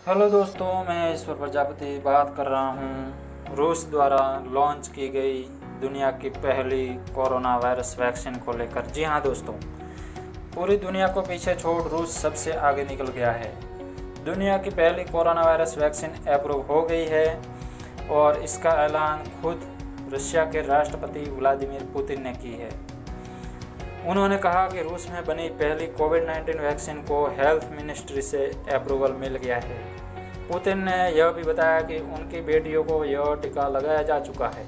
Hello दोस्तों, मैं ईश्वर प्रजापति बात कर रहा हूँ रूस द्वारा लॉन्च की गई दुनिया की पहली कोरोना वायरस वैक्सीन को लेकर। जी हाँ दोस्तों, पूरी दुनिया को पीछे छोड़ रूस सबसे आगे निकल गया है। दुनिया की पहली कोरोना वायरस वैक्सीन अप्रूव हो गई है और इसका ऐलान खुद रशिया के राष्ट्रपति व्लादिमीर पुतिन ने की है। उन्होंने कहा कि रूस में बनी पहली कोविड-19 वैक्सीन को हेल्थ मिनिस्ट्री से अप्रूवल मिल गया है। पुतिन ने यह भी बताया कि उनकी बेटियों को यह टीका लगाया जा चुका है।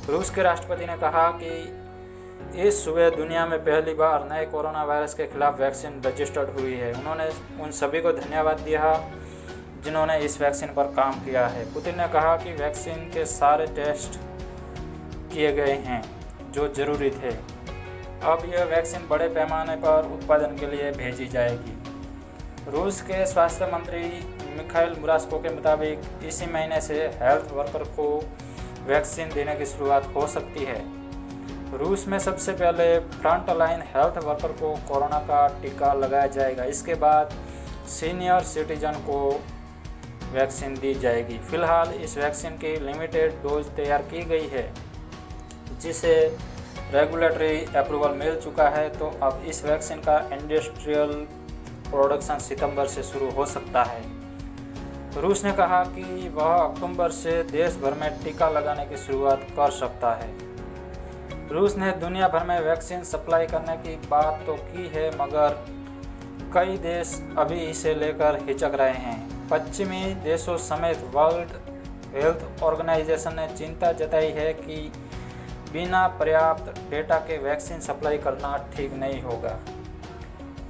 रूस के राष्ट्रपति ने कहा कि इस सुबह दुनिया में पहली बार नए कोरोना वायरस के खिलाफ वैक्सीन रजिस्टर्ड हुई है। उन्होंने उन सभी को धन्यवाद दिया जिन्होंने इस वैक्सीन पर काम किया है। पुतिन ने कहा कि वैक्सीन के सारे टेस्ट किए गए हैं जो जरूरी थे। अब यह वैक्सीन बड़े पैमाने पर उत्पादन के लिए भेजी जाएगी। रूस के स्वास्थ्य मंत्री मिखाइल मुरास्को के मुताबिक इसी महीने से हेल्थ वर्कर को वैक्सीन देने की शुरुआत हो सकती है। रूस में सबसे पहले फ्रंट लाइन हेल्थ वर्कर को कोरोना का टीका लगाया जाएगा। इसके बाद सीनियर सिटीजन को वैक्सीन दी जाएगी। फिलहाल इस वैक्सीन की लिमिटेड डोज तैयार की गई है जिसे रेगुलेटरी अप्रूवल मिल चुका है। तो अब इस वैक्सीन का इंडस्ट्रियल प्रोडक्शन सितंबर से शुरू हो सकता है। रूस ने कहा कि वह अक्टूबर से देश भर में टीका लगाने की शुरुआत कर सकता है। रूस ने दुनिया भर में वैक्सीन सप्लाई करने की बात तो की है, मगर कई देश अभी इसे लेकर हिचक रहे हैं। पश्चिमी देशों समेत वर्ल्ड हेल्थ ऑर्गेनाइजेशन ने चिंता जताई है कि बिना पर्याप्त डेटा के वैक्सीन सप्लाई करना ठीक नहीं होगा।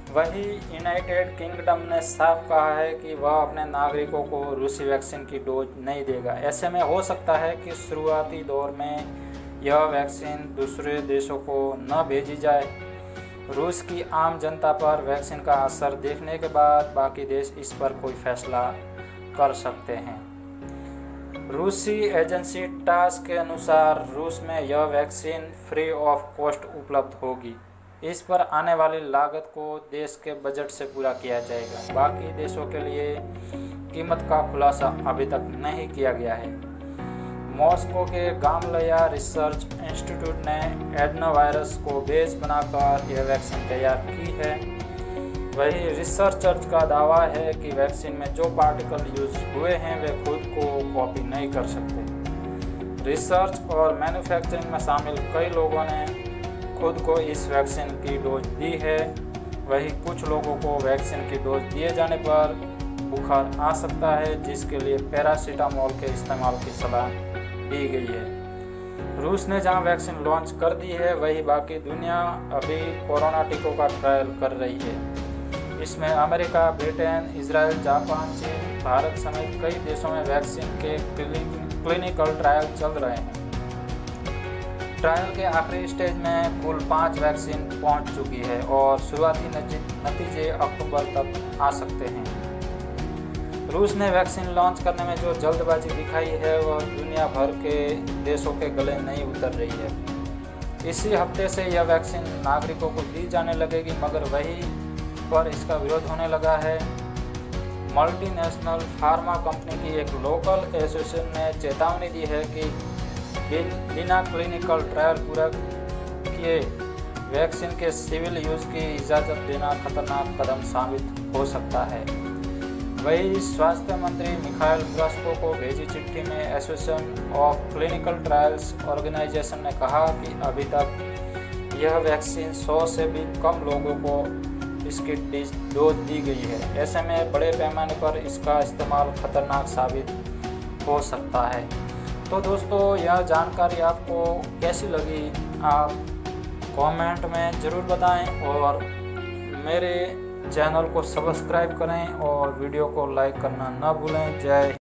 वहीं यूनाइटेड किंगडम ने साफ कहा है कि वह अपने नागरिकों को रूसी वैक्सीन की डोज नहीं देगा। ऐसे में हो सकता है कि शुरुआती दौर में यह वैक्सीन दूसरे देशों को न भेजी जाए। रूस की आम जनता पर वैक्सीन का असर देखने के बाद बाकी देश इस पर कोई फैसला कर सकते हैं। रूसी एजेंसी टास के अनुसार रूस में यह वैक्सीन फ्री ऑफ कॉस्ट उपलब्ध होगी। इस पर आने वाली लागत को देश के बजट से पूरा किया जाएगा। बाकी देशों के लिए कीमत का खुलासा अभी तक नहीं किया गया है। मॉस्को के गामलेया रिसर्च इंस्टीट्यूट ने एडनोवायरस को बेस बनाकर यह वैक्सीन तैयार की है। वही रिसर्चर्स का दावा है कि वैक्सीन में जो पार्टिकल यूज हुए हैं वे खुद को कॉपी नहीं कर सकते। रिसर्च और मैन्युफैक्चरिंग में शामिल कई लोगों ने खुद को इस वैक्सीन की डोज दी है। वही कुछ लोगों को वैक्सीन की डोज दिए जाने पर बुखार आ सकता है, जिसके लिए पैरासीटामोल के इस्तेमाल की सलाह दी गई है। रूस ने जहां वैक्सीन लॉन्च कर दी है, वही बाकी दुनिया अभी कोरोना टीकों का ट्रायल कर रही है। इसमें अमेरिका, ब्रिटेन, इजराइल, जापान, चीन, भारत समेत कई देशों में वैक्सीन के क्लिनिकल ट्रायल चल रहे हैं। ट्रायल के आखिरी स्टेज में कुल 5 वैक्सीन पहुंच चुकी है और शुरुआती नतीजे अक्टूबर तक आ सकते हैं। रूस ने वैक्सीन लॉन्च करने में जो जल्दबाजी दिखाई है वह दुनिया भर के देशों के गले नहीं उतर रही है। इसी हफ्ते से यह वैक्सीन नागरिकों को दी जाने लगेगी, मगर वही पर इसका विरोध होने लगा है। मल्टीनेशनल फार्मा कंपनी की एक लोकल एसोसिएशन ने चेतावनी दी है कि बिना क्लिनिकल ट्रायल पूरा किए वैक्सीन के सिविल यूज की इजाज़त देना खतरनाक कदम साबित हो सकता है। वही स्वास्थ्य मंत्री मिखाइल मुरास्को को भेजी चिट्ठी में Association of Clinical Trials Organization ने कहा कि अभी तक यह वैक्सीन 100 से भी कम लोगों को इसकी डोज दी गई है। ऐसे में बड़े पैमाने पर इसका इस्तेमाल खतरनाक साबित हो सकता है। तो दोस्तों, यह जानकारी आपको कैसी लगी आप कमेंट में ज़रूर बताएं और मेरे चैनल को सब्सक्राइब करें और वीडियो को लाइक करना न भूलें। जय